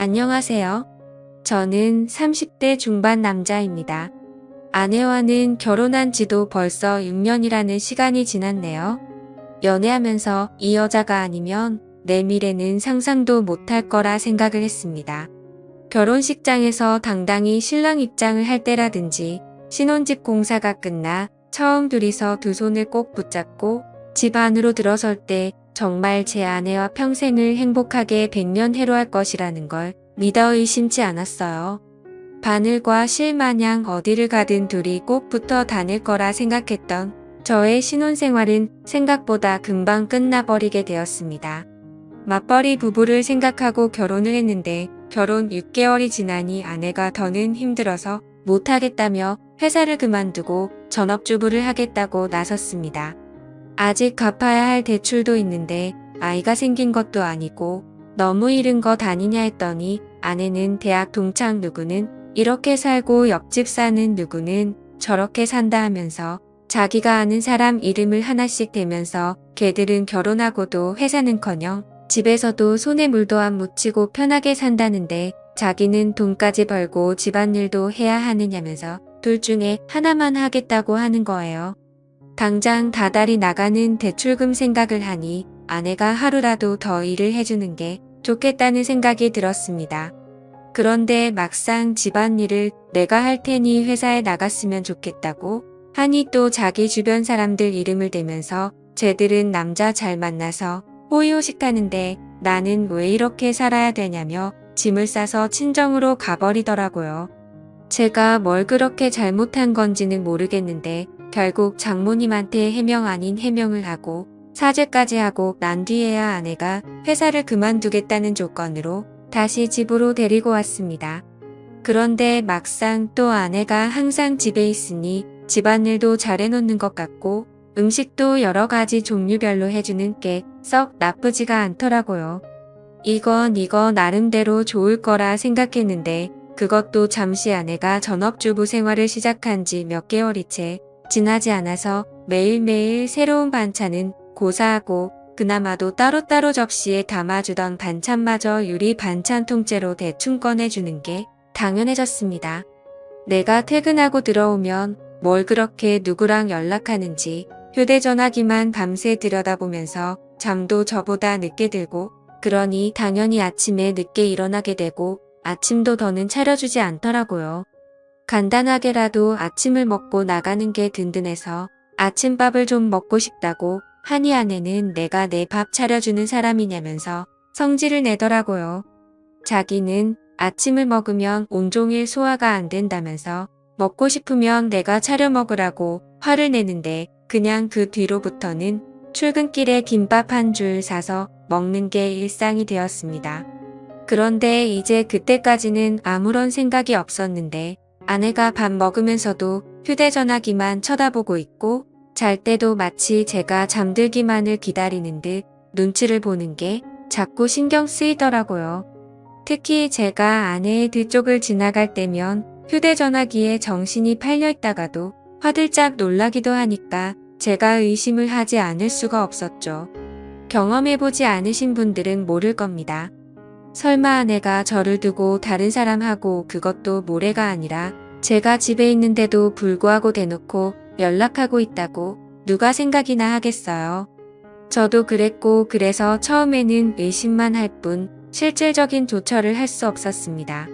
안녕하세요. 저는 30대 중반 남자입니다. 아내와는 결혼한 지도 벌써 6년이라는 시간이 지났네요. 연애하면서 이 여자가 아니면 내 미래는 상상도 못할 거라 생각을 했습니다. 결혼식장에서 당당히 신랑 입장을 할 때라든지 신혼집 공사가 끝나 처음 둘이서 두 손을 꼭 붙잡고 집 안으로 들어설 때 정말 제 아내와 평생을 행복하게 백년해로할 것이라는 걸 믿어 의심치 않았어요. 바늘과 실 마냥 어디를 가든 둘이 꼭 붙어 다닐 거라 생각했던 저의 신혼생활은 생각보다 금방 끝나버리게 되었습니다. 맞벌이 부부를 생각하고 결혼을 했는데 결혼 6개월이 지나니 아내가 더는 힘들어서 못하겠다며 회사를 그만두고 전업주부를 하겠다고 나섰습니다. 아직 갚아야 할 대출도 있는데 아이가 생긴 것도 아니고 너무 이른 것 아니냐 했더니 아내는 대학 동창 누구는 이렇게 살고 옆집 사는 누구는 저렇게 산다 하면서 자기가 아는 사람 이름을 하나씩 대면서 걔들은 결혼하고도 회사는커녕 집에서도 손에 물도 안 묻히고 편하게 산다는데 자기는 돈까지 벌고 집안일도 해야 하느냐면서 둘 중에 하나만 하겠다고 하는 거예요. 당장 다달이 나가는 대출금 생각을 하니 아내가 하루라도 더 일을 해주는 게 좋겠다는 생각이 들었습니다. 그런데 막상 집안일을 내가 할 테니 회사에 나갔으면 좋겠다고 하니 또 자기 주변 사람들 이름을 대면서 쟤들은 남자 잘 만나서 호의호식하는데 나는 왜 이렇게 살아야 되냐며 짐을 싸서 친정으로 가버리더라고요. 제가 뭘 그렇게 잘못한 건지는 모르겠는데 결국 장모님한테 해명 아닌 해명을 하고 사죄까지 하고 난 뒤에야 아내가 회사를 그만두겠다는 조건으로 다시 집으로 데리고 왔습니다. 그런데 막상 또 아내가 항상 집에 있으니 집안일도 잘해놓는 것 같고 음식도 여러 가지 종류별로 해주는 게 썩 나쁘지가 않더라고요. 이거 나름대로 좋을 거라 생각했는데 그것도 잠시 아내가 전업주부 생활을 시작한 지 몇 개월이 채 지나지 않아서 매일매일 새로운 반찬은 고사하고 그나마도 따로따로 접시에 담아주던 반찬마저 유리 반찬 통째로 대충 꺼내주는 게 당연해졌습니다. 내가 퇴근하고 들어오면 뭘 그렇게 누구랑 연락하는지 휴대전화기만 밤새 들여다보면서 잠도 저보다 늦게 들고 그러니 당연히 아침에 늦게 일어나게 되고 아침도 더는 차려주지 않더라고요. 간단하게라도 아침을 먹고 나가는 게 든든해서 아침밥을 좀 먹고 싶다고 하니 아내는 내가 내 밥 차려주는 사람이냐면서 성질을 내더라고요. 자기는 아침을 먹으면 온종일 소화가 안 된다면서 먹고 싶으면 내가 차려 먹으라고 화를 내는데 그냥 그 뒤로부터는 출근길에 김밥 한 줄 사서 먹는 게 일상이 되었습니다. 그런데 이제 그때까지는 아무런 생각이 없었는데 아내가 밥 먹으면서도 휴대전화기만 쳐다보고 있고 잘 때도 마치 제가 잠들기만을 기다리는 듯 눈치를 보는 게 자꾸 신경 쓰이더라고요. 특히 제가 아내의 뒤쪽을 지나갈 때면 휴대전화기에 정신이 팔려 있다가도 화들짝 놀라기도 하니까 제가 의심을 하지 않을 수가 없었죠. 경험해보지 않으신 분들은 모를 겁니다. 설마 아내가 저를 두고 다른 사람하고 그것도 모레가 아니라 제가 집에 있는데도 불구하고 대놓고 연락하고 있다고 누가 생각이나 하겠어요. 저도 그랬고 그래서 처음에는 의심만 할 뿐 실질적인 조처를 할 수 없었습니다.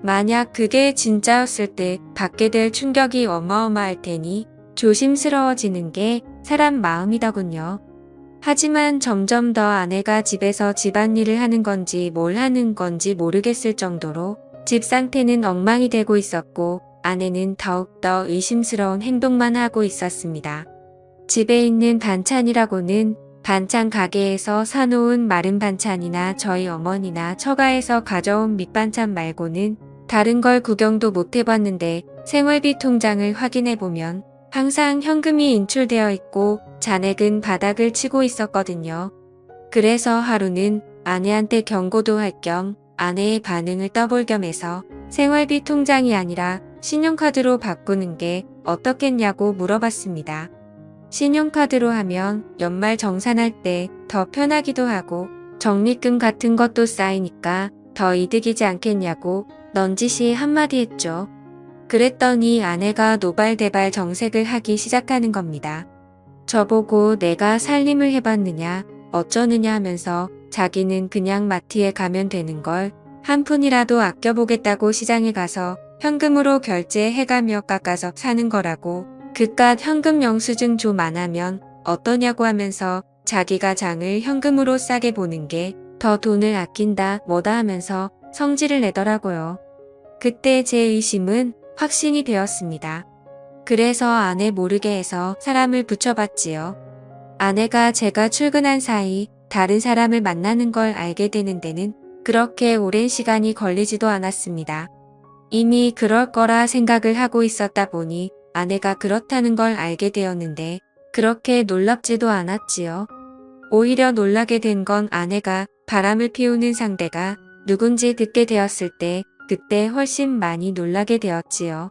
만약 그게 진짜였을 때 받게 될 충격이 어마어마할 테니 조심스러워지는 게 사람 마음이더군요. 하지만 점점 더 아내가 집에서 집안일을 하는 건지 뭘 하는 건지 모르겠을 정도로 집 상태는 엉망이 되고 있었고 아내는 더욱더 의심스러운 행동만 하고 있었습니다. 집에 있는 반찬이라고는 반찬 가게에서 사놓은 마른 반찬이나 저희 어머니나 처가에서 가져온 밑반찬 말고는 다른 걸 구경도 못 해봤는데 생활비 통장을 확인해보면 항상 현금이 인출되어 있고 잔액은 바닥을 치고 있었거든요. 그래서 하루는 아내한테 경고도 할 겸 아내의 반응을 떠볼 겸 해서 생활비 통장이 아니라 신용카드로 바꾸는 게 어떻겠냐고 물어봤습니다. 신용카드로 하면 연말 정산할 때 더 편하기도 하고 적립금 같은 것도 쌓이니까 더 이득이지 않겠냐고 넌지시 한마디 했죠. 그랬더니 아내가 노발대발 정색을 하기 시작하는 겁니다. 저보고 내가 살림을 해봤느냐 어쩌느냐 하면서 자기는 그냥 마트에 가면 되는 걸 한 푼이라도 아껴보겠다고 시장에 가서 현금으로 결제해가며 깎아서 사는 거라고 그깟 현금 영수증 좀 안 하면 어떠냐고 하면서 자기가 장을 현금으로 싸게 보는 게 더 돈을 아낀다 뭐다 하면서 성질을 내더라고요. 그때 제 의심은 확신이 되었습니다. 그래서 아내 모르게 해서 사람을 붙여봤지요. 아내가 제가 출근한 사이 다른 사람을 만나는 걸 알게 되는 데는 그렇게 오랜 시간이 걸리지도 않았습니다. 이미 그럴 거라 생각을 하고 있었다 보니 아내가 그렇다는 걸 알게 되었는데 그렇게 놀랍지도 않았지요. 오히려 놀라게 된 건 아내가 바람을 피우는 상대가 누군지 듣게 되었을 때 그때 훨씬 많이 놀라게 되었지요.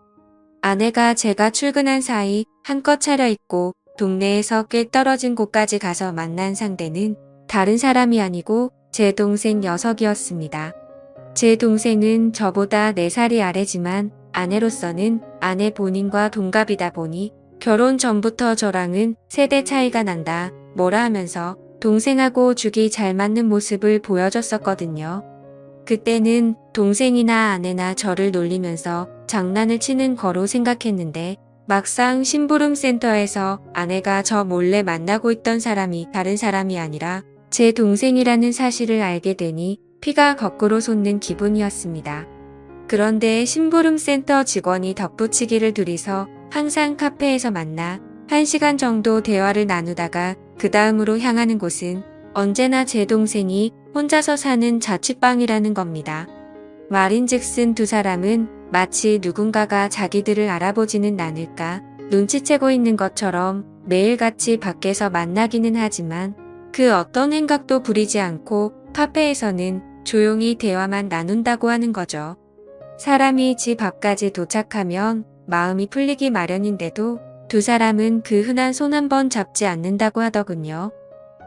아내가 제가 출근한 사이 한껏 차려입고 동네에서 꽤 떨어진 곳까지 가서 만난 상대는 다른 사람이 아니고 제 동생 녀석이었습니다. 제 동생은 저보다 4살이 아래지만 아내로서는 아내 본인과 동갑이다 보니 결혼 전부터 저랑은 세대 차이가 난다 뭐라 하면서 동생하고 죽이 잘 맞는 모습을 보여줬었거든요. 그때는 동생이나 아내나 저를 놀리면서 장난을 치는 거로 생각했는데 막상 심부름 센터에서 아내가 저 몰래 만나고 있던 사람이 다른 사람이 아니라 제 동생이라는 사실을 알게 되니 피가 거꾸로 솟는 기분이었습니다. 그런데 심부름 센터 직원이 덧붙이기를 둘이서 항상 카페에서 만나 1시간 정도 대화를 나누다가 그 다음으로 향하는 곳은 언제나 제 동생이 혼자서 사는 자취방이라는 겁니다. 말인즉슨 두 사람은 마치 누군가가 자기들을 알아보지는 않을까 눈치채고 있는 것처럼 매일같이 밖에서 만나기는 하지만 그 어떤 행각도 부리지 않고 카페에서는 조용히 대화만 나눈다고 하는 거죠. 사람이 집 앞까지 도착하면 마음이 풀리기 마련인데도 두 사람은 그 흔한 손 한 번 잡지 않는다고 하더군요.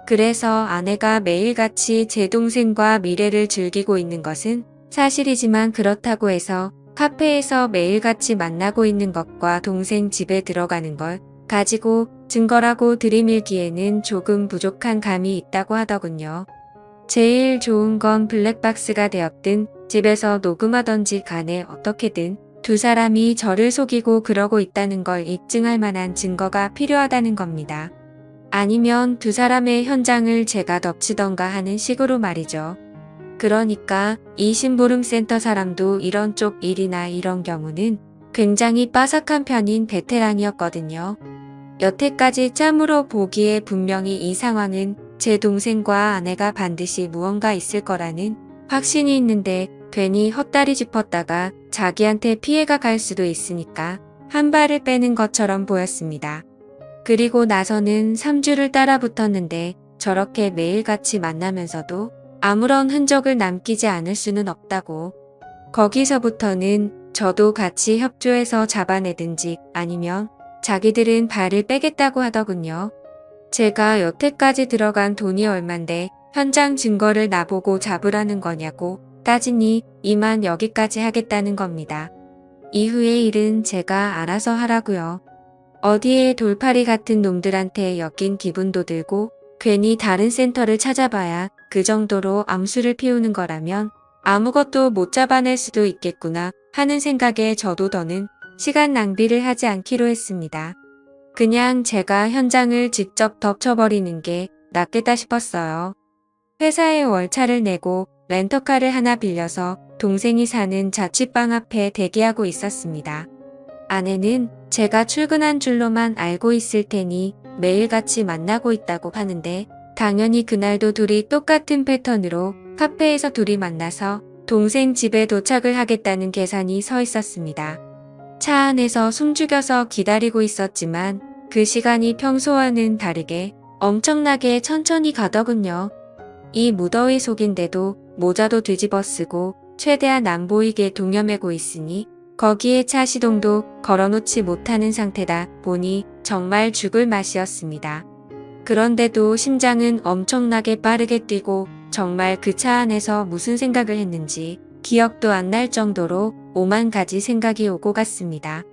그래서 아내가 매일같이 제 동생과 미래를 즐기고 있는 것은 사실이지만 그렇다고 해서 카페에서 매일같이 만나고 있는 것과 동생 집에 들어가는 걸 가지고 증거라고 들이밀기에는 조금 부족한 감이 있다고 하더군요. 제일 좋은 건 블랙박스가 되었든 집에서 녹음하던지 간에 어떻게든 두 사람이 저를 속이고 그러고 있다는 걸 입증할 만한 증거가 필요하다는 겁니다. 아니면 두 사람의 현장을 제가 덮치던가 하는 식으로 말이죠. 그러니까 이 심부름센터 사람도 이런 쪽 일이나 이런 경우는 굉장히 빠삭한 편인 베테랑이었거든요. 여태까지 짬으로 보기에 분명히 이 상황은 제 동생과 아내가 반드시 무언가 있을 거라는 확신이 있는데 괜히 헛다리 짚었다가 자기한테 피해가 갈 수도 있으니까 한 발을 빼는 것처럼 보였습니다. 그리고 나서는 3주를 따라 붙었는데 저렇게 매일같이 만나면서도 아무런 흔적을 남기지 않을 수는 없다고. 거기서부터는 저도 같이 협조해서 잡아내든지 아니면 자기들은 발을 빼겠다고 하더군요. 제가 여태까지 들어간 돈이 얼만데 현장 증거를 나보고 잡으라는 거냐고 따지니 이만 여기까지 하겠다는 겁니다. 이후의 일은 제가 알아서 하라고요. 어디에 돌팔이 같은 놈들한테 엮인 기분도 들고 괜히 다른 센터를 찾아봐야 그 정도로 암수를 피우는 거라면 아무것도 못 잡아낼 수도 있겠구나 하는 생각에 저도 더는 시간 낭비를 하지 않기로 했습니다. 그냥 제가 현장을 직접 덮쳐버리는 게 낫겠다 싶었어요. 회사에 월차를 내고 렌터카를 하나 빌려서 동생이 사는 자취방 앞에 대기하고 있었습니다. 아내는 제가 출근한 줄로만 알고 있을 테니 매일같이 만나고 있다고 하는데 당연히 그날도 둘이 똑같은 패턴으로 카페에서 둘이 만나서 동생 집에 도착을 하겠다는 계산이 서 있었습니다. 차 안에서 숨죽여서 기다리고 있었지만 그 시간이 평소와는 다르게 엄청나게 천천히 가더군요. 이 무더위 속인데도 모자도 뒤집어 쓰고 최대한 안 보이게 동여매고 있으니 거기에 차 시동도 걸어놓지 못하는 상태다 보니 정말 죽을 맛이었습니다. 그런데도 심장은 엄청나게 빠르게 뛰고 정말 그 차 안에서 무슨 생각을 했는지 기억도 안 날 정도로 오만 가지 생각이 오고 갔습니다.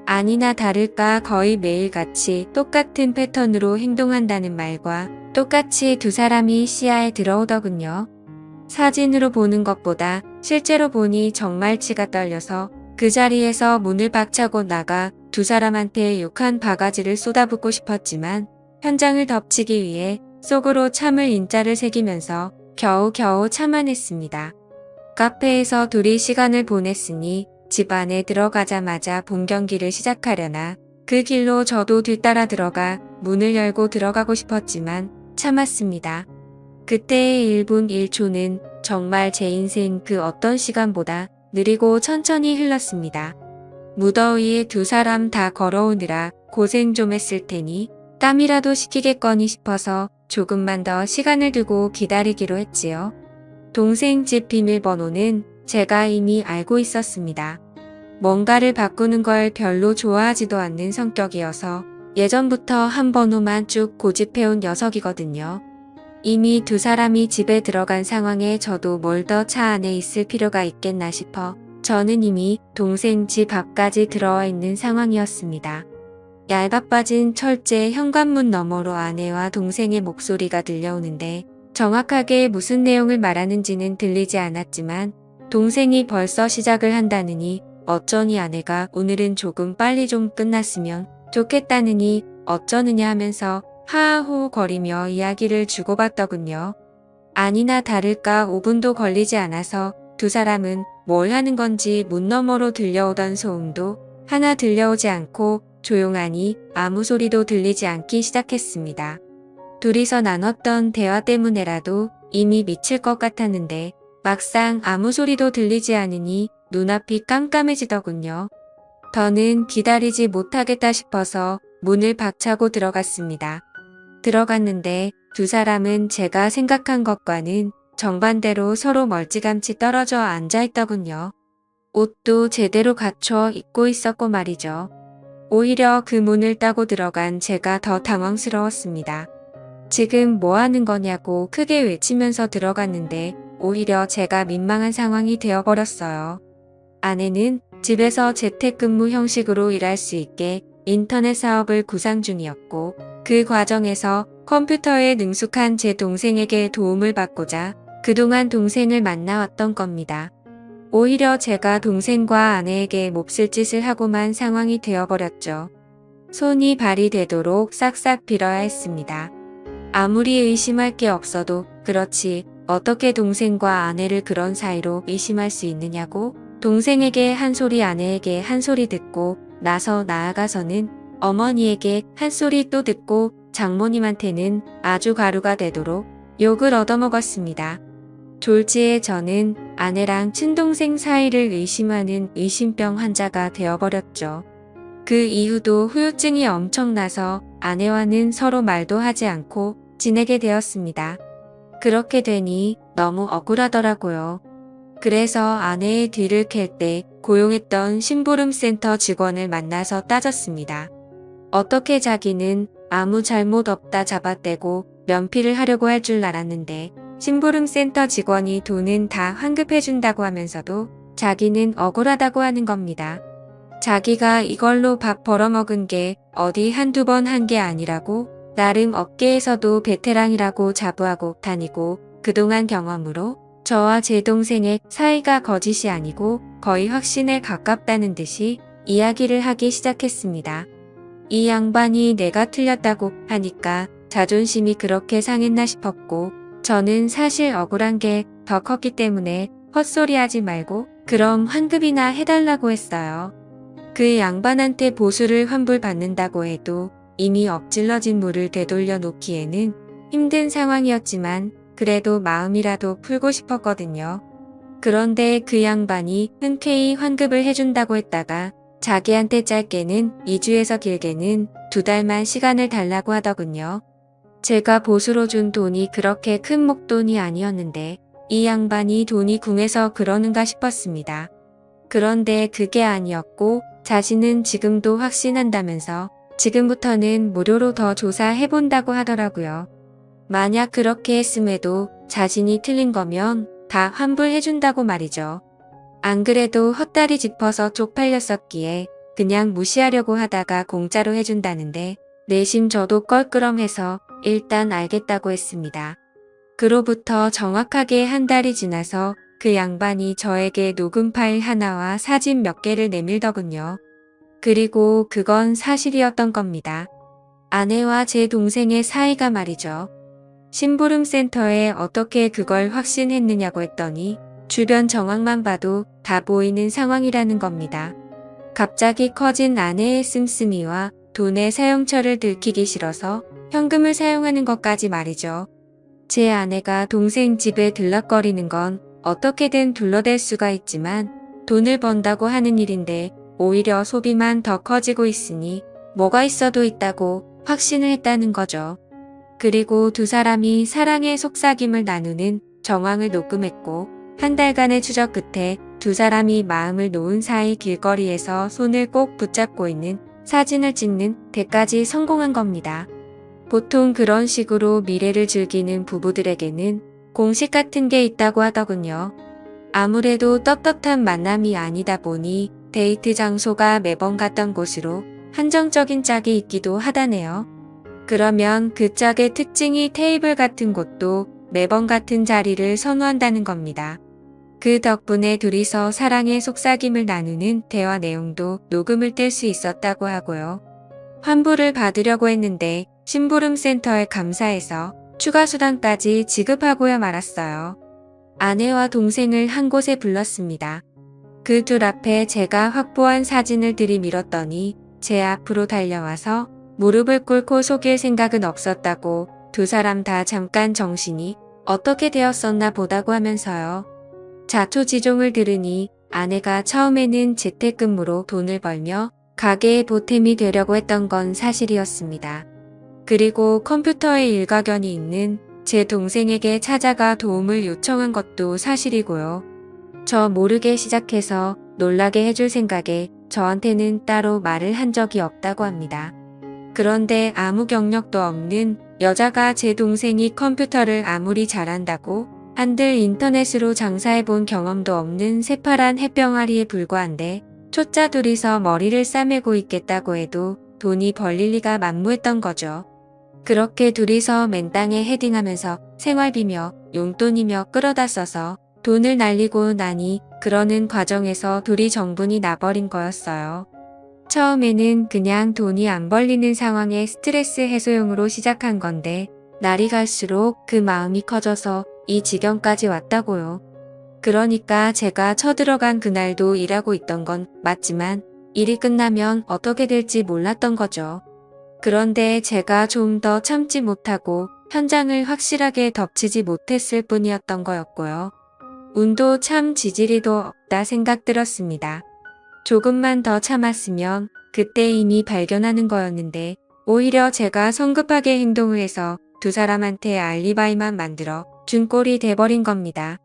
아니나 다를까 거의 매일같이 똑같은 패턴으로 행동한다는 말과 똑같이 두 사람이 시야에 들어오더군요. 사진으로 보는 것보다 실제로 보니 정말 치가 떨려서 그 자리에서 문을 박차고 나가 두 사람한테 욕한 바가지를 쏟아붓고 싶었지만 현장을 덮치기 위해 속으로 참을 인자를 새기면서 겨우겨우 참아냈습니다. 카페에서 둘이 시간을 보냈으니 집 안에 들어가자마자 본 경기를 시작하려나 그 길로 저도 뒤따라 들어가 문을 열고 들어가고 싶었지만 참았습니다. 그때의 1분 1초는 정말 제 인생 그 어떤 시간보다 느리고 천천히 흘렀습니다. 무더위에 두 사람 다 걸어오느라 고생 좀 했을 테니 땀이라도 식히겠거니 싶어서 조금만 더 시간을 두고 기다리기로 했지요. 동생 집 비밀번호는 제가 이미 알고 있었습니다. 뭔가를 바꾸는 걸 별로 좋아하지도 않는 성격이어서 예전부터 한 번호만 쭉 고집해온 녀석이거든요. 이미 두 사람이 집에 들어간 상황에 저도 뭘 더 차 안에 있을 필요가 있겠나 싶어 저는 이미 동생 집 앞까지 들어와 있는 상황이었습니다. 얇아 빠진 철제 현관문 너머로 아내와 동생의 목소리가 들려오는데 정확하게 무슨 내용을 말하는지는 들리지 않았지만 동생이 벌써 시작을 한다느니 어쩌니 아내가 오늘은 조금 빨리 좀 끝났으면 좋겠다느니 어쩌느냐 하면서 하하호 거리며 이야기를 주고받더군요. 아니나 다를까 5분도 걸리지 않아서 두 사람은 뭘 하는 건지 문 너머로 들려오던 소음도 하나 들려오지 않고 조용하니 아무 소리도 들리지 않기 시작했습니다. 둘이서 나눴던 대화 때문에라도 이미 미칠 것 같았는데 막상 아무 소리도 들리지 않으니 눈앞이 깜깜해지더군요. 더는 기다리지 못하겠다 싶어서 문을 박차고 들어갔습니다. 들어갔는데 두 사람은 제가 생각한 것과는 정반대로 서로 멀찌감치 떨어져 앉아있더군요. 옷도 제대로 갖춰 입고 있었고 말이죠. 오히려 그 문을 따고 들어간 제가 더 당황스러웠습니다. 지금 뭐 하는 거냐고 크게 외치면서 들어갔는데 오히려 제가 민망한 상황이 되어버렸어요. 아내는 집에서 재택근무 형식으로 일할 수 있게 인터넷 사업을 구상 중이었고 그 과정에서 컴퓨터에 능숙한 제 동생에게 도움을 받고자 그동안 동생을 만나왔던 겁니다. 오히려 제가 동생과 아내에게 몹쓸 짓을 하고만 상황이 되어버렸죠. 손이 발이 되도록 싹싹 빌어야 했습니다. 아무리 의심할 게 없어도 그렇지 어떻게 동생과 아내를 그런 사이로 의심할 수 있느냐고 동생에게 한 소리 아내에게 한 소리 듣고 나서 나아가서는 어머니에게 한 소리 또 듣고 장모님한테는 아주 가루가 되도록 욕을 얻어먹었습니다. 졸지에 저는 아내랑 친동생 사이를 의심하는 의심병 환자가 되어버렸죠. 그 이후도 후유증이 엄청나서 아내와는 서로 말도 하지 않고 지내게 되었습니다. 그렇게 되니 너무 억울하더라고요. 그래서 아내의 뒤를 캘 때 고용했던 심부름센터 직원을 만나서 따졌습니다. 어떻게 자기는 아무 잘못 없다 잡아떼고 면피를 하려고 할 줄 알았는데 심부름센터 직원이 돈은 다 환급해준다고 하면서도 자기는 억울하다고 하는 겁니다. 자기가 이걸로 밥 벌어먹은 게 어디 한두 번 한 게 아니라고 나름 업계에서도 베테랑이라고 자부하고 다니고 그동안 경험으로 저와 제 동생의 사이가 거짓이 아니고 거의 확신에 가깝다는 듯이 이야기를 하기 시작했습니다. 이 양반이 내가 틀렸다고 하니까 자존심이 그렇게 상했나 싶었고 저는 사실 억울한 게 더 컸기 때문에 헛소리하지 말고 그럼 환급이나 해달라고 했어요. 그 양반한테 보수를 환불받는다고 해도 이미 엎질러진 물을 되돌려 놓기에는 힘든 상황이었지만 그래도 마음이라도 풀고 싶었거든요. 그런데 그 양반이 흔쾌히 환급을 해준다고 했다가 자기한테 짧게는 2주에서 길게는 2달만 시간을 달라고 하더군요. 제가 보수로 준 돈이 그렇게 큰 목돈이 아니었는데 이 양반이 돈이 궁해서 그러는가 싶었습니다. 그런데 그게 아니었고 자신은 지금도 확신한다면서 지금부터는 무료로 더 조사해본다고 하더라고요. 만약 그렇게 했음에도 자신이 틀린 거면 다 환불해준다고 말이죠. 안 그래도 헛다리 짚어서 쪽팔렸었기에 그냥 무시하려고 하다가 공짜로 해준다는데 내심 저도 껄끄럼해서 일단 알겠다고 했습니다. 그로부터 정확하게 한 달이 지나서 그 양반이 저에게 녹음 파일 하나와 사진 몇 개를 내밀더군요. 그리고 그건 사실이었던 겁니다. 아내와 제 동생의 사이가 말이죠. 심부름 센터에 어떻게 그걸 확신했느냐고 했더니 주변 정황만 봐도 다 보이는 상황이라는 겁니다. 갑자기 커진 아내의 씀씀이와 돈의 사용처를 들키기 싫어서 현금을 사용하는 것까지 말이죠. 제 아내가 동생 집에 들락거리는 건 어떻게든 둘러댈 수가 있지만 돈을 번다고 하는 일인데 오히려 소비만 더 커지고 있으니 뭐가 있어도 있다고 확신을 했다는 거죠. 그리고 두 사람이 사랑의 속삭임을 나누는 정황을 녹음했고 한 달간의 추적 끝에 두 사람이 마음을 놓은 사이 길거리에서 손을 꼭 붙잡고 있는 사진을 찍는 데까지 성공한 겁니다. 보통 그런 식으로 미래를 즐기는 부부들에게는 공식 같은 게 있다고 하더군요. 아무래도 떳떳한 만남이 아니다 보니 데이트 장소가 매번 갔던 곳으로 한정적인 짝이 있기도 하다네요. 그러면 그 짝의 특징이 테이블 같은 곳도 매번 같은 자리를 선호한다는 겁니다. 그 덕분에 둘이서 사랑의 속삭임을 나누는 대화 내용도 녹음을 뗄 수 있었다고 하고요. 환불을 받으려고 했는데 심부름 센터에 감사해서 추가 수당까지 지급하고야 말았어요. 아내와 동생을 한 곳에 불렀습니다. 그 둘 앞에 제가 확보한 사진을 들이밀었더니 제 앞으로 달려와서 무릎을 꿇고 속일 생각은 없었다고 두 사람 다 잠깐 정신이 어떻게 되었었나 보다고 하면서요. 자초지종을 들으니 아내가 처음에는 재택근무로 돈을 벌며 가게의 보탬이 되려고 했던 건 사실이었습니다. 그리고 컴퓨터에 일가견이 있는 제 동생에게 찾아가 도움을 요청한 것도 사실이고요. 저 모르게 시작해서 놀라게 해줄 생각에 저한테는 따로 말을 한 적이 없다고 합니다. 그런데 아무 경력도 없는 여자가 제 동생이 컴퓨터를 아무리 잘한다고 한들 인터넷으로 장사해본 경험도 없는 새파란 햇병아리에 불과한데 초짜 둘이서 머리를 싸매고 있겠다고 해도 돈이 벌릴 리가 만무했던 거죠. 그렇게 둘이서 맨땅에 헤딩하면서 생활비며 용돈이며 끌어다 써서 돈을 날리고 나니 그러는 과정에서 둘이 정분이 나버린 거였어요. 처음에는 그냥 돈이 안 벌리는 상황에 스트레스 해소용으로 시작한 건데 날이 갈수록 그 마음이 커져서 이 지경까지 왔다고요. 그러니까 제가 쳐들어간 그날도 일하고 있던 건 맞지만 일이 끝나면 어떻게 될지 몰랐던 거죠. 그런데 제가 좀 더 참지 못하고 현장을 확실하게 덮치지 못했을 뿐이었던 거였고요. 운도 참 지지리도 없다 생각 들었습니다. 조금만 더 참았으면 그때 이미 발견하는 거였는데 오히려 제가 성급하게 행동을 해서 두 사람한테 알리바이만 만들어 준 꼴이 돼버린 겁니다.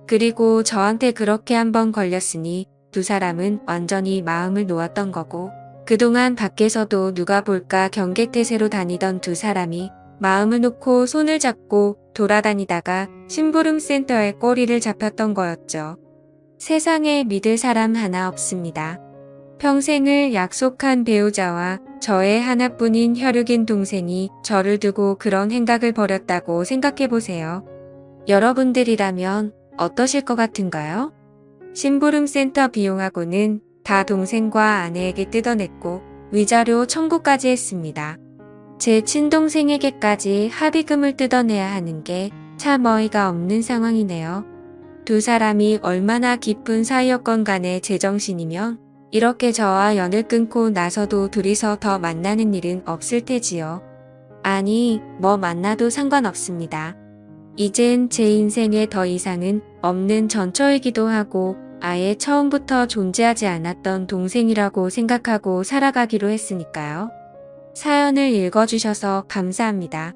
그리고 저한테 그렇게 한번 걸렸으니 두 사람은 완전히 마음을 놓았던 거고 그동안 밖에서도 누가 볼까 경계태세로 다니던 두 사람이 마음을 놓고 손을 잡고 돌아다니다가 심부름 센터에 꼬리를 잡혔던 거였죠. 세상에 믿을 사람 하나 없습니다. 평생을 약속한 배우자와 저의 하나뿐인 혈육인 동생이 저를 두고 그런 행각을 벌였다고 생각해보세요. 여러분들이라면 어떠실 것 같은가요? 심부름 센터 비용하고는 다 동생과 아내에게 뜯어냈고 위자료 청구까지 했습니다. 제 친동생에게까지 합의금을 뜯어내야 하는 게 참 어이가 없는 상황이네요. 두 사람이 얼마나 깊은 사이였건 간에 제정신이면 이렇게 저와 연을 끊고 나서도 둘이서 더 만나는 일은 없을 테지요. 아니, 뭐 만나도 상관없습니다. 이젠 제 인생에 더 이상은 없는 전처이기도 하고 아예 처음부터 존재하지 않았던 동생이라고 생각하고 살아가기로 했으니까요. 사연을 읽어주셔서 감사합니다.